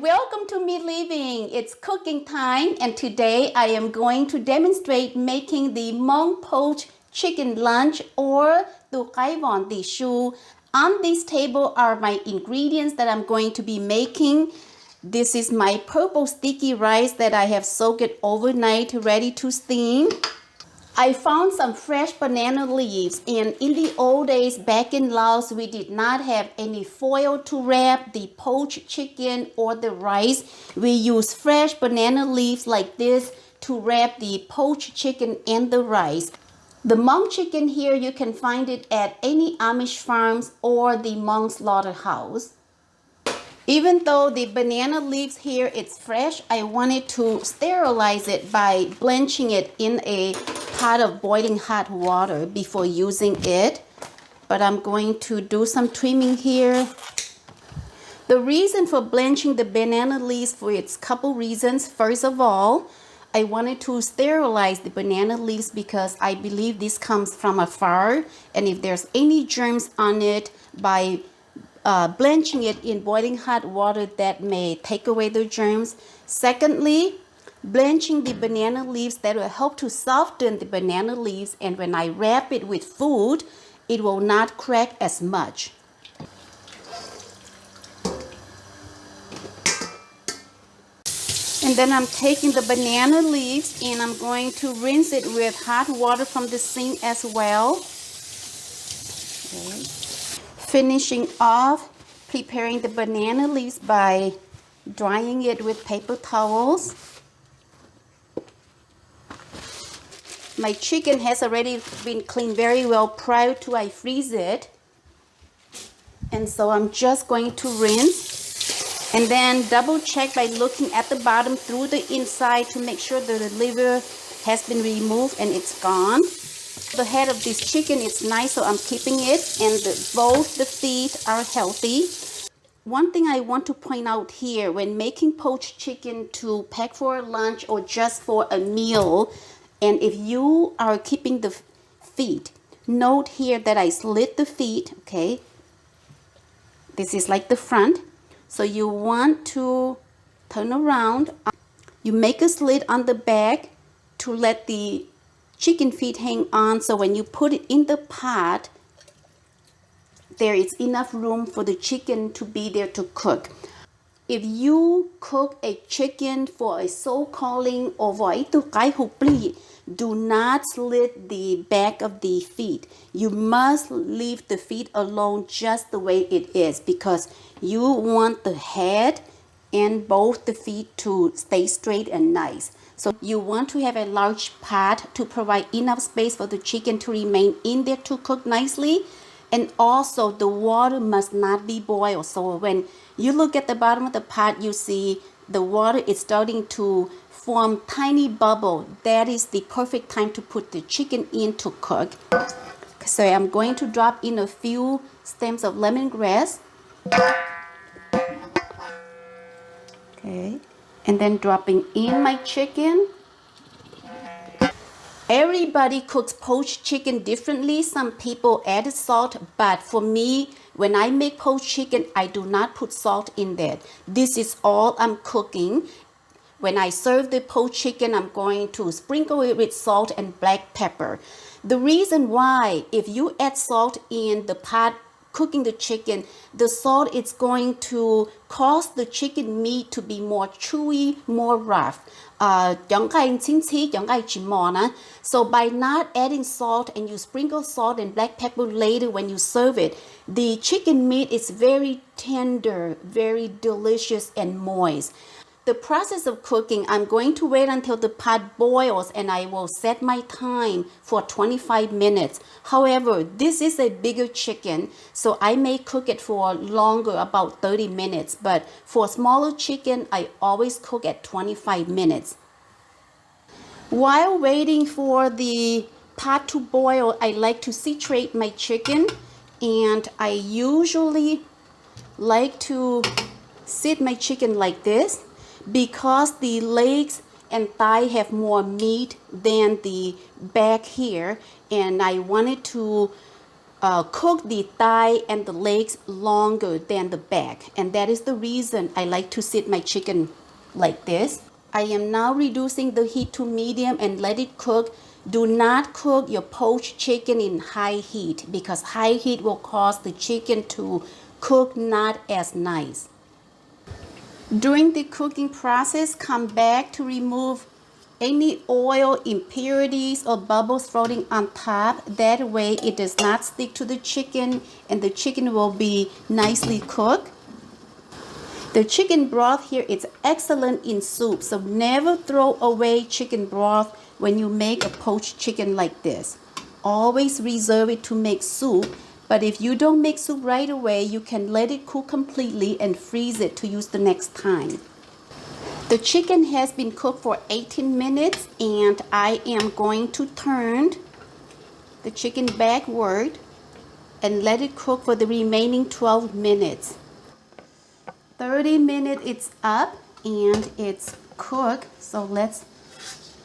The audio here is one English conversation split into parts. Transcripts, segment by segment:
Welcome to Me Living. It's cooking time, and today I am going to demonstrate making the Hmong Poached chicken lunch or the Qaib the shu. On this table are my ingredients that I'm going to be making. This is my purple sticky rice that I have soaked overnight ready to steam. I found some fresh banana leaves, and in the old days back in Laos, we did not have any foil to wrap the poached chicken or the rice. We use fresh banana leaves like this to wrap the poached chicken and the rice. The Hmong chicken here, you can find it at any Amish farms or the Hmong slaughterhouse. Even though the banana leaves here, it's fresh, I wanted to sterilize it by blanching it in a pot of boiling hot water before using it. But I'm going to do some trimming here. The reason for blanching the banana leaves for its couple reasons. First of all, I wanted to sterilize the banana leaves because I believe this comes from a farm, and if there's any germs on it, by blanching it in boiling hot water, that may take away the germs. Secondly, blanching the banana leaves, that will help to soften the banana leaves, and when I wrap it with food, it will not crack as much. And then I'm taking the banana leaves and I'm going to rinse it with hot water from the sink as well. Okay. Finishing off preparing the banana leaves by drying it with paper towels. My chicken has already been cleaned very well prior to I freeze it. And so I'm just going to rinse and then double check by looking at the bottom through the inside to make sure that the liver has been removed and it's gone. The head of this chicken is nice, so I'm keeping it, and both the feet are healthy. One thing I want to point out here, when making poached chicken to pack for a lunch or just for a meal, and if you are keeping the feet, note here that I slit the feet, okay? This is like the front. So you want to turn around. You make a slit on the back to let the chicken feet hang on, so when you put it in the pot, there is enough room for the chicken to be there to cook. If you cook a chicken for a soul calling or do not slit the back of the feet. You must leave the feet alone just the way it is, because you want the head and both the feet to stay straight and nice. So you want to have a large pot to provide enough space for the chicken to remain in there to cook nicely. And also the water must not be boiled. So when you look at the bottom of the pot, you see the water is starting to form tiny bubble. That is the perfect time to put the chicken in to cook. So I'm going to drop in a few stems of lemongrass. Okay. And then dropping in my chicken. Everybody cooks poached chicken differently. Some people add salt, but for me, when I make poached chicken, I do not put salt in there. This is all I'm cooking. When I serve the poached chicken, I'm going to sprinkle it with salt and black pepper. The reason why, if you add salt in the pot cooking the chicken, the salt is going to cause the chicken meat to be more chewy, more rough. So by not adding salt, and you sprinkle salt and black pepper later when you serve it, the chicken meat is very tender, very delicious and moist. The process of cooking, I'm going to wait until the pot boils and I will set my time for 25 minutes. However, this is a bigger chicken, so I may cook it for longer, about 30 minutes. But for a smaller chicken, I always cook at 25 minutes. While waiting for the pot to boil, I like to saturate my chicken, and I usually like to sit my chicken like this, because the legs and thigh have more meat than the back here, and I wanted to cook the thigh and the legs longer than the back, and that is the reason I like to sit my chicken like this. I am now reducing the heat to medium and let it cook. Do not cook your poached chicken in high heat because high heat will cause the chicken to cook not as nice. During the cooking process, come back to remove any oil, impurities, or bubbles floating on top. That way it does not stick to the chicken and the chicken will be nicely cooked. The chicken broth here is excellent in soup, so never throw away chicken broth when you make a poached chicken like this. Always reserve it to make soup, but if you don't make soup right away, you can let it cool completely and freeze it to use the next time. The chicken has been cooked for 18 minutes and I am going to turn the chicken backward and let it cook for the remaining 12 minutes. 30 minutes it's up and it's cooked, so let's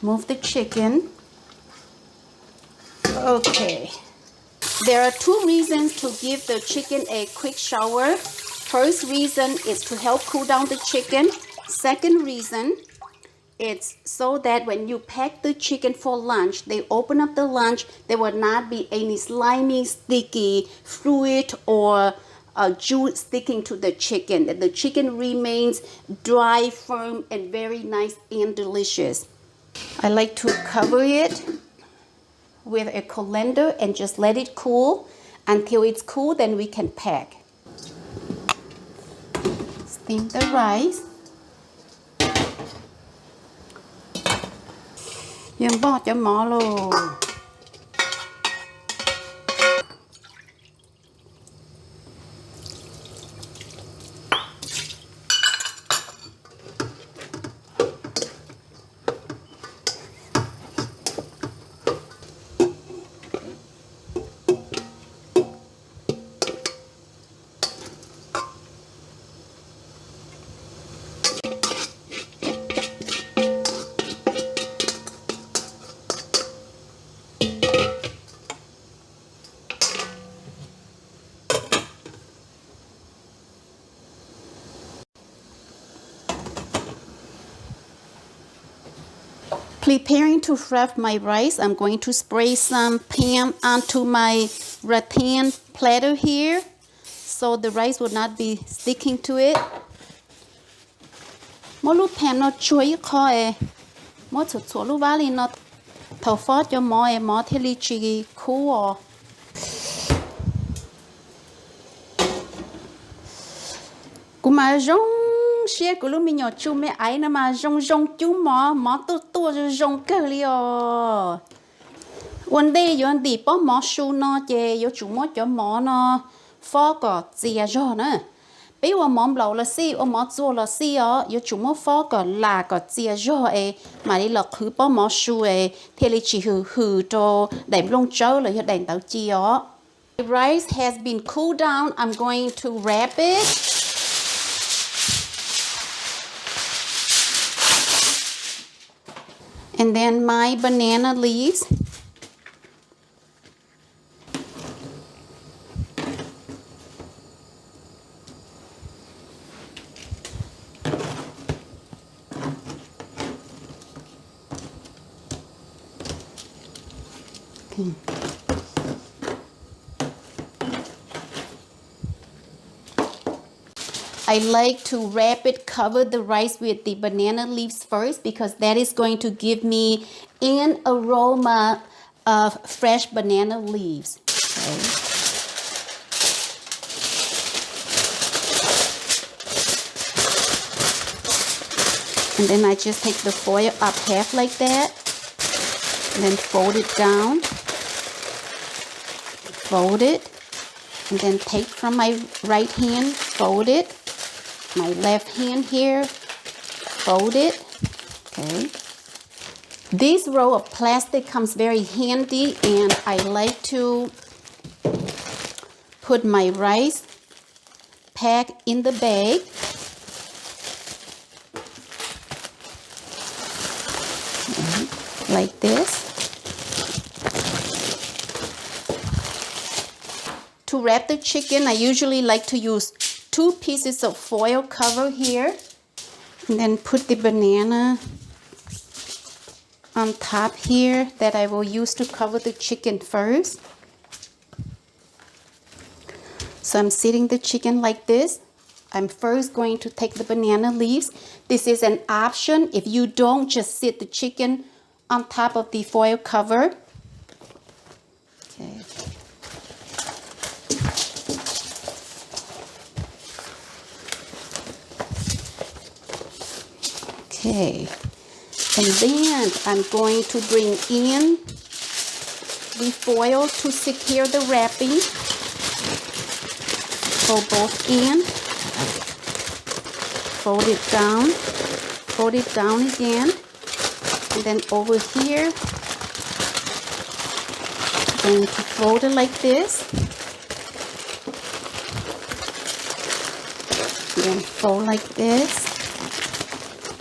move the chicken. Okay, there are two reasons to give the chicken a quick shower. First reason is to help cool down the chicken. Second reason, it's so that when you pack the chicken for lunch, they open up the lunch, there will not be any slimy, sticky fluid or juice sticking to the chicken. And the chicken remains dry, firm, and very nice and delicious. I like to cover it with a colander and just let it cool. Until it's cool, then we can pack. Steam the rice.យើងបោះចាំមកលោ Preparing to fry my rice, I'm going to spray some Pam onto my rattan platter here so the rice will not be sticking to it. Mỗi lúc Pam nó chui khỏi, mỗi chút chút lúc vali nó thầu phốt cho mỗi thế li chỉ cool. Cũng mà giống xe của lúc mình nhỏ chú mẹ ấy nè mà rong chú mỏ tua rong cơ liò one day yo đi bỏ mỏ su nó chè yo chú mỏ cho mỏ nó phó cỏ chè rồi nè bây giờ mỏ lẩu là xí ở mỏ chua là xí ó yo chú mỏ phó cỏ là cỏ chè rồi ấy mà đi lọc khứ bỏ mỏ su ấy thì li chỉ hừ cho đệm lông trâu là yo đệm tàu chi ó. The rice has been cooled down. I'm going to wrap it. And then my banana leaves. Okay. I like to wrap it, cover the rice with the banana leaves first because that is going to give me an aroma of fresh banana leaves. Okay. And then I just take the foil up half like that, and then fold it down, fold it, and then take from my right hand, fold it. My left hand here, fold it, okay. This roll of plastic comes very handy and I like to put my rice pack in the bag. Like this. To wrap the chicken, I usually like to use 2 pieces of foil cover here. And then put the banana on top here that I will use to cover the chicken first. So I'm seating the chicken like this. I'm first going to take the banana leaves. This is an option. If you don't, just sit the chicken on top of the foil cover. Okay. Okay. And then I'm going to bring in the foil to secure the wrapping. Fold both in. Fold it down again, and then over here, going to fold it like this, then fold like this,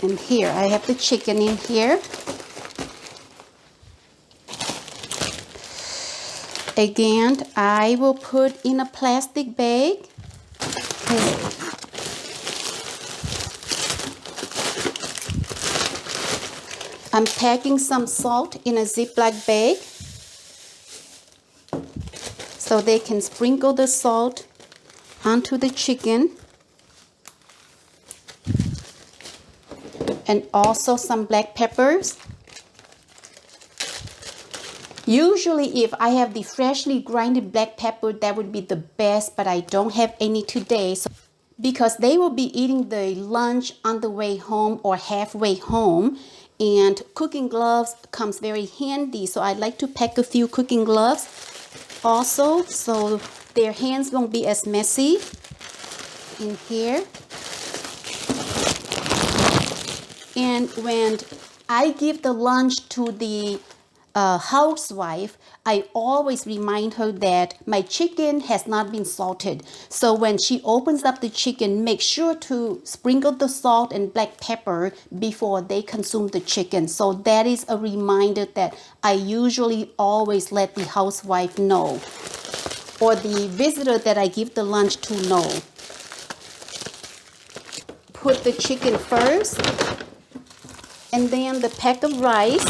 and here I have the chicken in here. Again, I will put in a plastic bag. Okay. I'm packing some salt in a Ziploc bag so they can sprinkle the salt onto the chicken, and also some black peppers. Usually if I have the freshly grinded black pepper, that would be the best, but I don't have any today. So, because they will be eating the lunch on the way home or halfway home, and cooking gloves comes very handy. So I like to pack a few cooking gloves also, so their hands won't be as messy in here. And when I give the lunch to the housewife, I always remind her that my chicken has not been salted. So when she opens up the chicken, make sure to sprinkle the salt and black pepper before they consume the chicken. So that is a reminder that I usually always let the housewife know, or the visitor that I give the lunch to know. Put the chicken first, and then the pack of rice,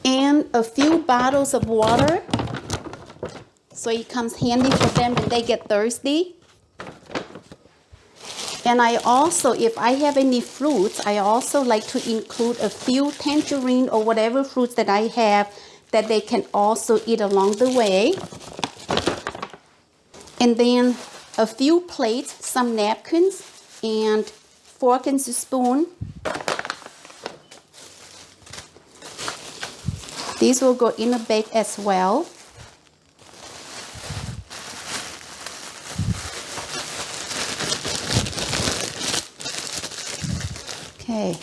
and a few bottles of water, so it comes handy for them when they get thirsty. And I also, if I have any fruits, I also like to include a few tangerine or whatever fruits that I have that they can also eat along the way. And then a few plates, some napkins, and fork and spoon. These will go in a bag as well. Okay.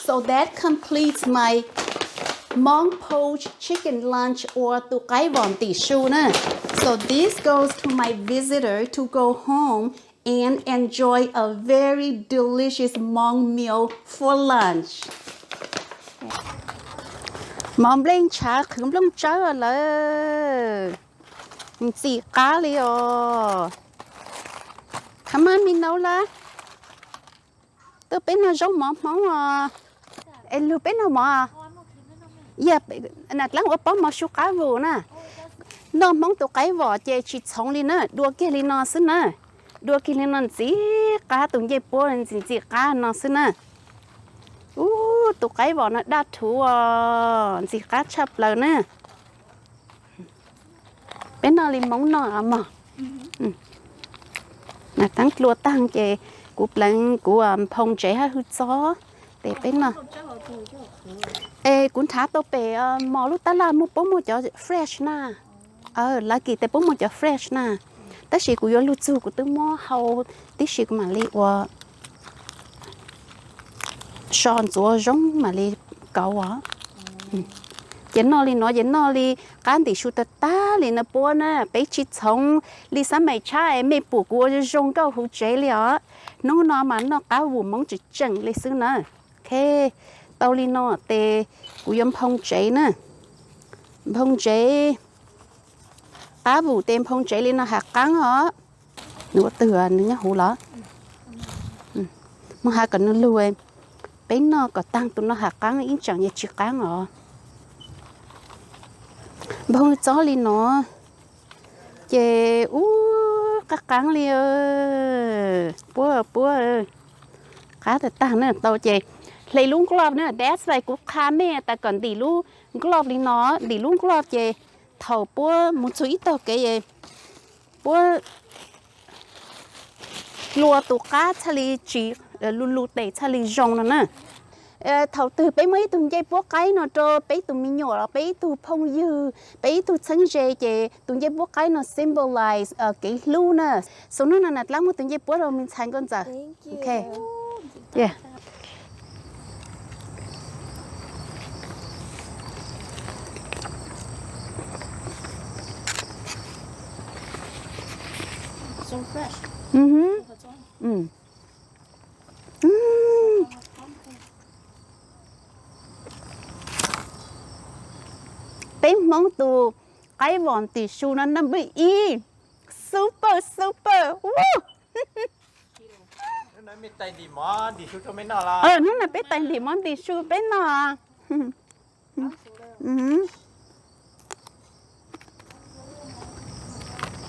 So that completes my Hmong poached chicken lunch, or tu Qaib tishu na. So this goes to my visitor to go home and enjoy a very delicious Hmong meal for lunch. Mom lên chả khửm lông chớ là chị cá li ồ. Come on, mình nấu la. Tôi bên nào giống mỏng mỏng à. Em lưu bên nào mà. Dạ, nãy lăng ở bóng mà số cá vô nè. Nó mỏng tụi cái vỏ chè chỉ sống lên nè, đua kia lên nó xí nè. Đua kia lên nó chỉ cá tụi dây bố lên chỉ cá nó xí nè. Tụi cái vỏ nó đắt thú à, chỉ cá chập lời nè. Bên nào lên mỏng nó mà. Nè tăng lúa tăng chè, cúp lần của phong chế hay hút gió. Để bên nào. Ê, cũng thả tao bể mò lúc ta làm một bố một chỗ fresh na. Là kỳ tế bố một chỗ fresh na. Ta chỉ của yo lúc chú của tôi mò hầu tí chỉ của mà li wa son chúa giống mà li cầu á. Dẫn nó li nói dẫn nó li can tí chú ta li nó bố nè bé chỉ sống li sáng mày cha mày bù của giống câu hú chế li á. Nó mà nó cá vụ mong chỉ chân li xứ nè. Ok, tao li nó tê của yếm phong chế nè. phong chế á vụ tem phong chế lên nó hạt cắn hả nữa từ nữa nhá hú lắm mà hai cái nó lùi bên nó có tăng tụi nó hạt cắn ít chẳng như chiếc cắn hả phong chó lên nó chè các cắn liền búa khá thật tăng nữa tao chè lấy luôn glove nữa that's why cũng khá mẹ ta còn đi luôn glove lên nó đi luôn glove chè thầu búa một số ít tao cái gì búa lúa tụ cá chali chỉ lulu tệ chali rong nữa nè thầu từ bé mấy tụi dây búa cái nó cho bé tụi mình nhỏ bé tụi phong dư bé tụi sáng dây chè tụi dây búa cái nó symbolize cái lu nè số nó là nát lắm một tụi dây búa rồi mình thành con giờ okay yeah So fresh. Bé mong tụ cái vòn tỷ su nó nằm bị y super woo nó mới tay đi món đi xuống cho mấy nó là nó là bé tay liềm món tỷ su bé nọ